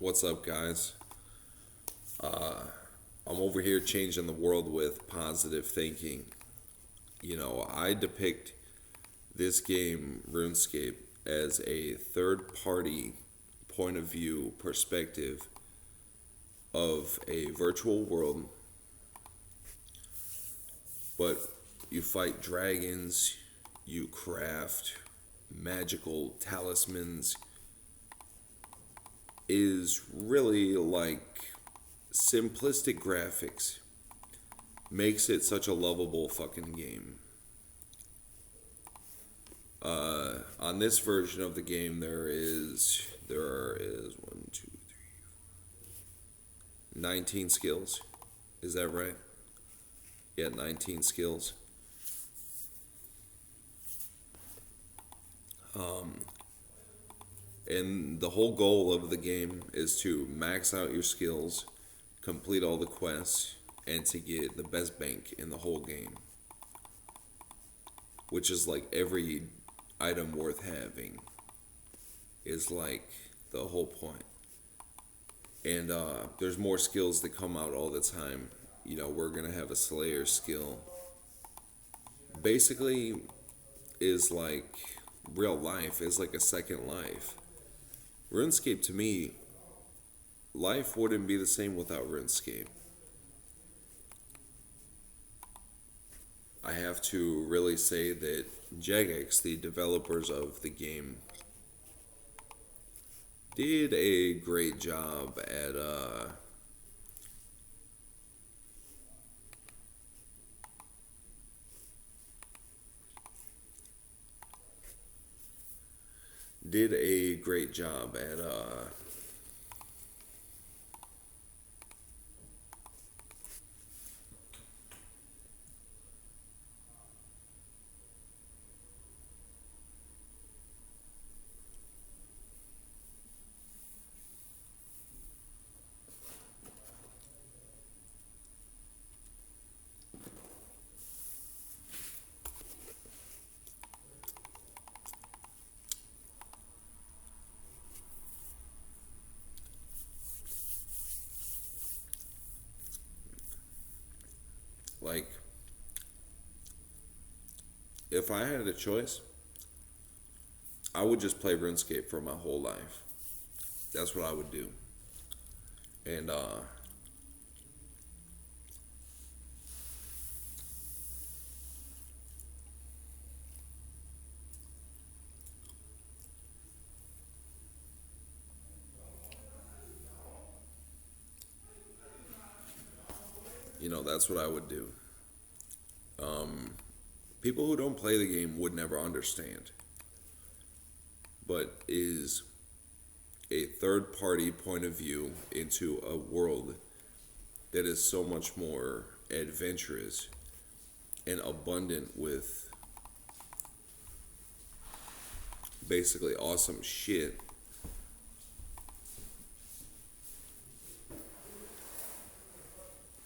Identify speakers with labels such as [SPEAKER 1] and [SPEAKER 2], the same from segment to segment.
[SPEAKER 1] What's up, guys? I'm over here changing the world with positive thinking. I depict this game, RuneScape, as a third party point of view perspective of a virtual world, but you fight dragons, you craft magical talismans, is really like simplistic graphics makes it such a lovable fucking game. On this version of the game, there is 19 skills. Is that right? Yeah, 19 skills. And the whole goal of the game is to max out your skills, complete all the quests, and to get the best bank in the whole game, which is like every item worth having is like the whole point. And there's more skills that come out all the time. We're gonna have a Slayer skill. Basically, is like real life is like a second life. RuneScape to me, life wouldn't be the same without RuneScape. I have to really say that Jagex, the developers of the game, did a great job at did a great job at like if I had a choice, I would just play RuneScape for my whole life. That's what I would do. And that's what I would do. People who don't play the game would never understand, but is a third party point of view into a world that is so much more adventurous and abundant with basically awesome shit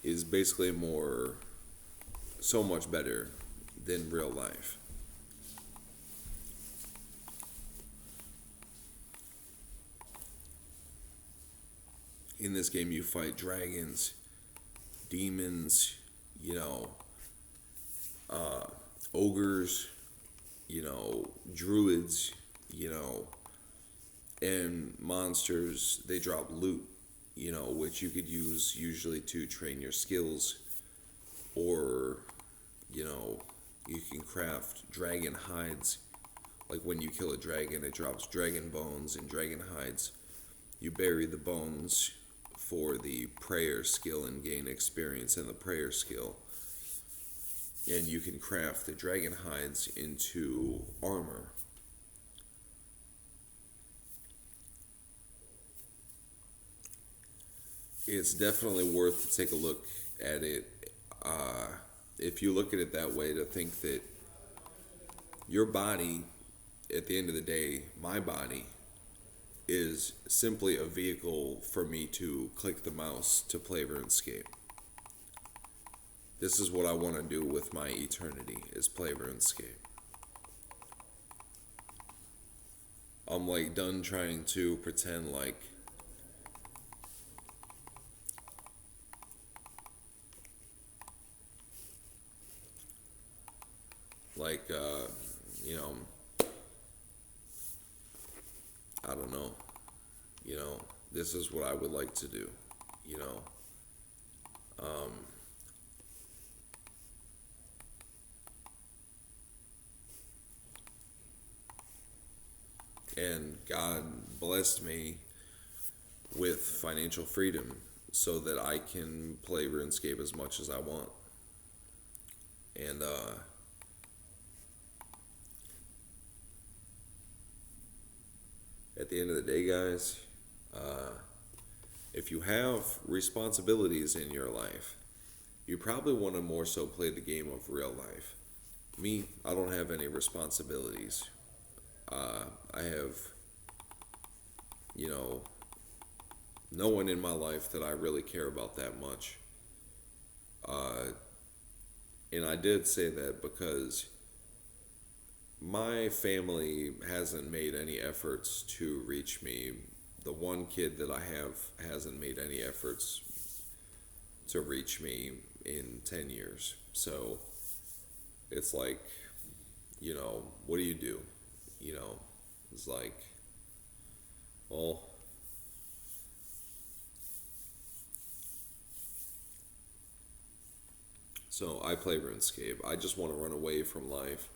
[SPEAKER 1] is basically more so much better than real life. In this game you fight dragons, demons, you know, ogres, druids, and monsters. They drop loot, which you could use usually to train your skills, or, you know, you can craft dragon hides. Like when you kill a dragon, it drops dragon bones and dragon hides. You bury the bones for the prayer skill and gain experience in the prayer skill. And you can craft the dragon hides into armor. It's definitely worth to take a look at it. If you look at it that way, to think that your body, at the end of the day, my body, is simply a vehicle for me to click the mouse to play RuneScape. This is what I want to do with my eternity, is play RuneScape. I'm like done trying to pretend like Like, you know, I don't know. You know, this is what I would like to do. You know, and God blessed me with financial freedom so that I can play RuneScape as much as I want. And at the end of the day, guys, if you have responsibilities in your life, you probably want to more so play the game of real life. Me, I don't have any responsibilities. I have, you know, no one in my life that I really care about that much. Uh, and I did say that because my family hasn't made any efforts to reach me. The one kid that I have hasn't made any efforts to reach me in 10 years. So it's like, what do you do? You know, it's like, well, so I play RuneScape. I just want to run away from life.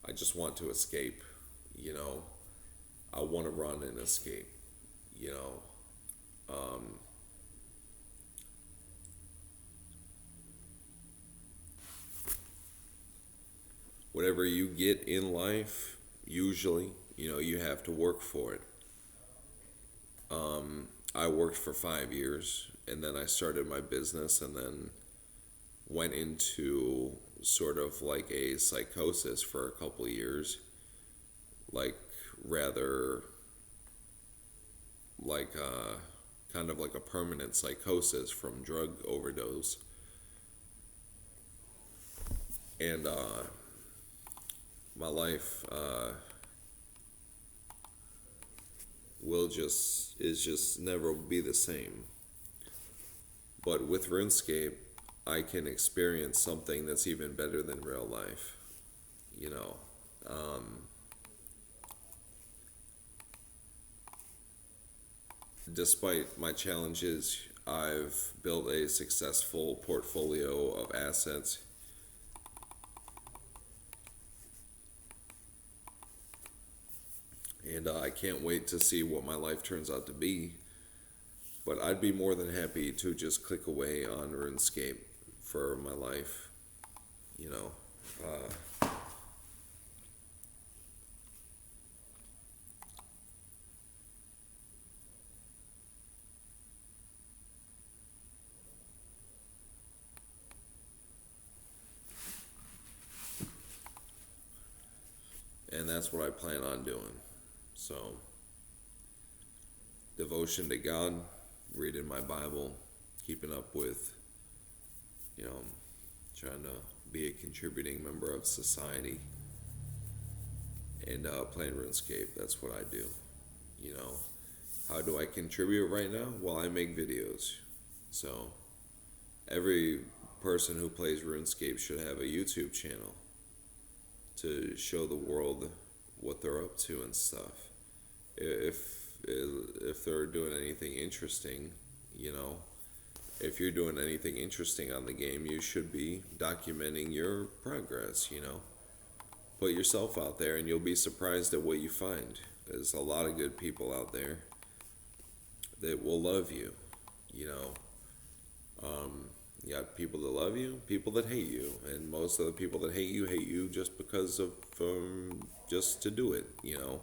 [SPEAKER 1] I just want to escape, you know. I want to run and escape, you know. Whatever you get in life, usually, you have to work for it. I worked for 5 years and then I started my business and then went into sort of like a psychosis for a couple of years, like rather like kind of like a permanent psychosis from drug overdose. And my life will just is just never be the same. But with RuneScape, I can experience something that's even better than real life. You know, despite my challenges, I've built a successful portfolio of assets, and I can't wait to see what my life turns out to be. But I'd be more than happy to just click away on RuneScape for my life, you know. And that's what I plan on doing. So, devotion to God, reading my Bible, keeping up with, you know, trying to be a contributing member of society, and playing RuneScape. That's what I do. You know, how do I contribute right now? Well, I make videos. So, every person who plays RuneScape should have a YouTube channel to show the world what they're up to and stuff. If they're doing anything interesting, you know, if you're doing anything interesting on the game, you should be documenting your progress, you know. Put yourself out there and you'll be surprised at what you find. There's a lot of good people out there that will love you, you know. You got people that love you, people that hate you, and most of the people that hate you just because of just to do it, you know,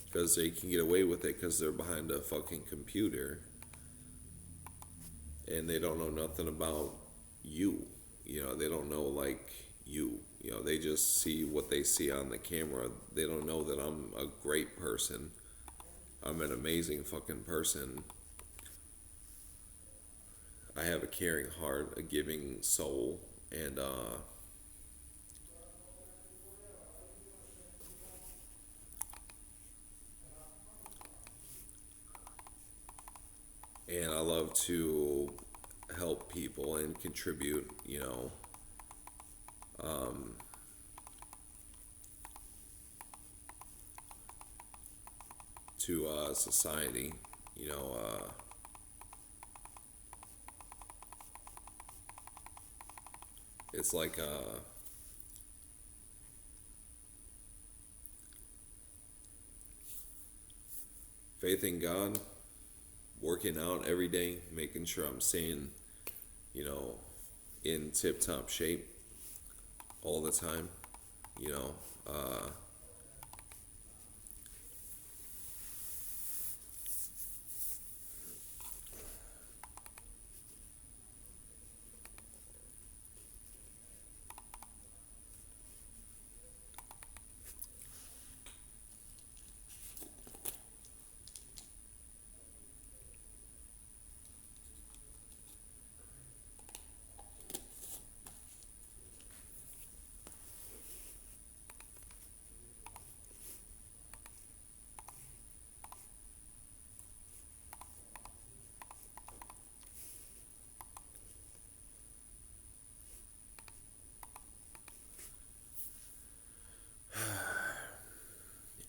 [SPEAKER 1] because they can get away with it because they're behind a fucking computer and they don't know nothing about you. You know, they don't know like you. You know, they just see what they see on the camera. They don't know that I'm a great person. I'm an amazing fucking person. I have a caring heart, a giving soul, and I love to help people and contribute, you know. um, to society. You know, it's like faith in God, working out every day, making sure I'm staying, you know, in tip top shape all the time. You know, uh,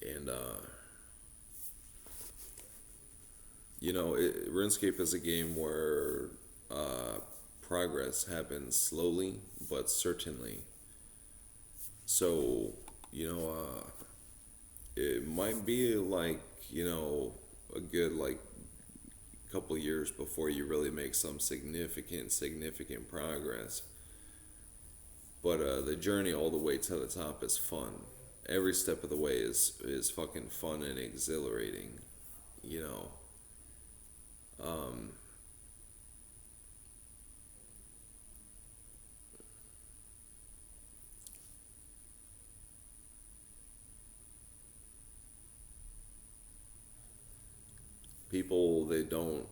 [SPEAKER 1] and RuneScape is a game where progress happens slowly but certainly. So, you know, it might be like, a good like couple years before you really make some significant progress. But the journey all the way to the top is fun. Every step of the way is fucking fun and exhilarating, you know. Um, People that don't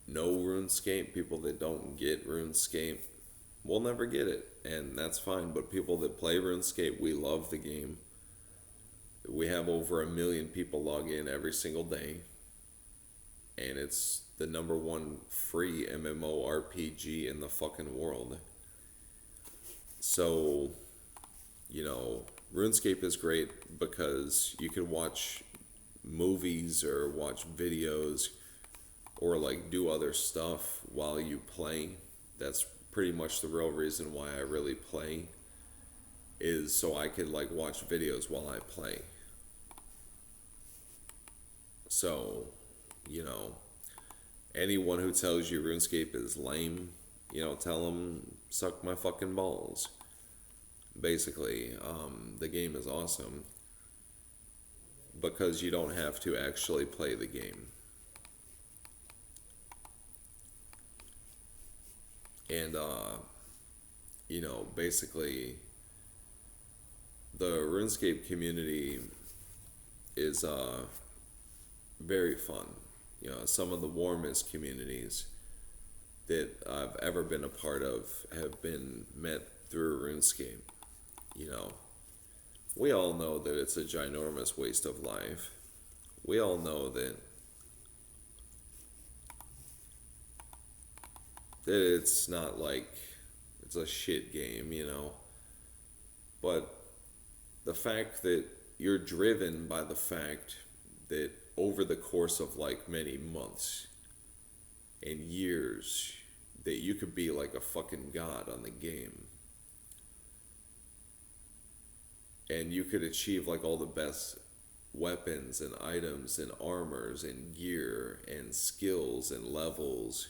[SPEAKER 1] know RuneScape, people that don't get RuneScape, will never get it, and that's fine. But people that play RuneScape, we love the game. We have over 1 million people log in every single day, and it's the number one free MMORPG in the fucking world. So, you know, RuneScape is great because you can watch movies or watch videos or like do other stuff while you play. That's pretty much the real reason why I really play, is so I could like watch videos while I play. So, you know, anyone who tells you RuneScape is lame, tell them suck my fucking balls. Basically, the game is awesome because you don't have to actually play the game. And, basically, the RuneScape community is very fun. Some of the warmest communities that I've ever been a part of have been met through RuneScape. You know, we all know that it's a ginormous waste of life. We all know that it's not like it's a shit game. But the fact that you're driven by the fact that over the course of like many months and years that you could be like a fucking god on the game, and you could achieve like all the best weapons and items and armors and gear and skills and levels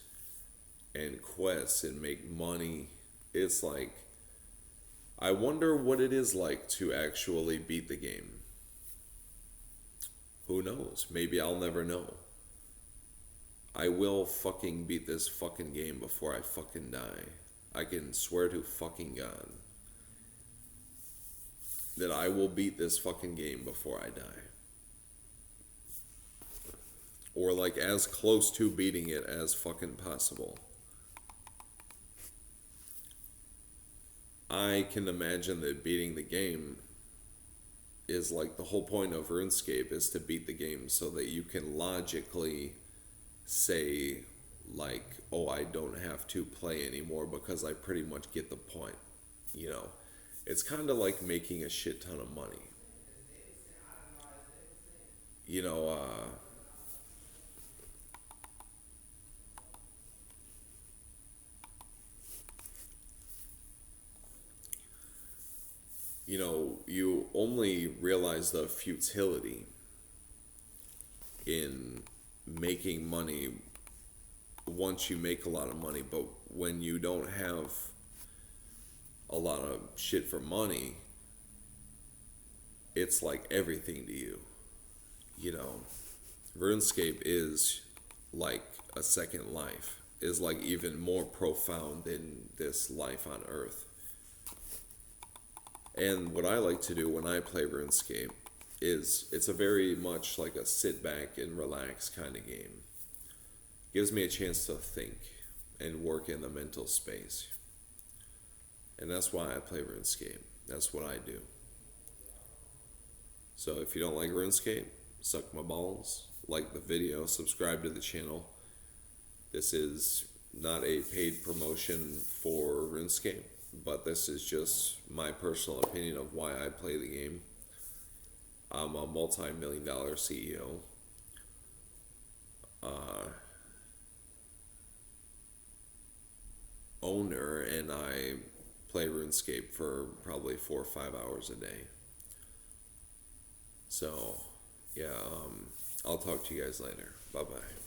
[SPEAKER 1] and quests and make money. It's like, I wonder what it is like to actually beat the game. Who knows? Maybe I'll never know. I will fucking beat this fucking game before I fucking die. I can swear to fucking God that I will beat this fucking game before I die. Or like as close to beating it as fucking possible. I can imagine that beating the game is like the whole point of RuneScape is to beat the game so that you can logically say like, oh, I don't have to play anymore because I pretty much get the point. You know, it's kind of like making a shit ton of money. You know, you only realize the futility in making money once you make a lot of money, but when you don't have a lot of shit for money, it's like everything to you. You know, RuneScape is like a second life, is like even more profound than this life on Earth. And what I like to do when I play RuneScape is it's a very much like a sit back and relax kind of game. Gives me a chance to think and work in the mental space. And that's why I play RuneScape. That's what I do. So if you don't like RuneScape, suck my balls, like the video, subscribe to the channel. This is not a paid promotion for RuneScape, but this is just my personal opinion of why I play the game. I'm a multi-million-dollar CEO. Owner, and I play RuneScape for probably 4 or 5 hours a day. So, yeah, I'll talk to you guys later. Bye bye.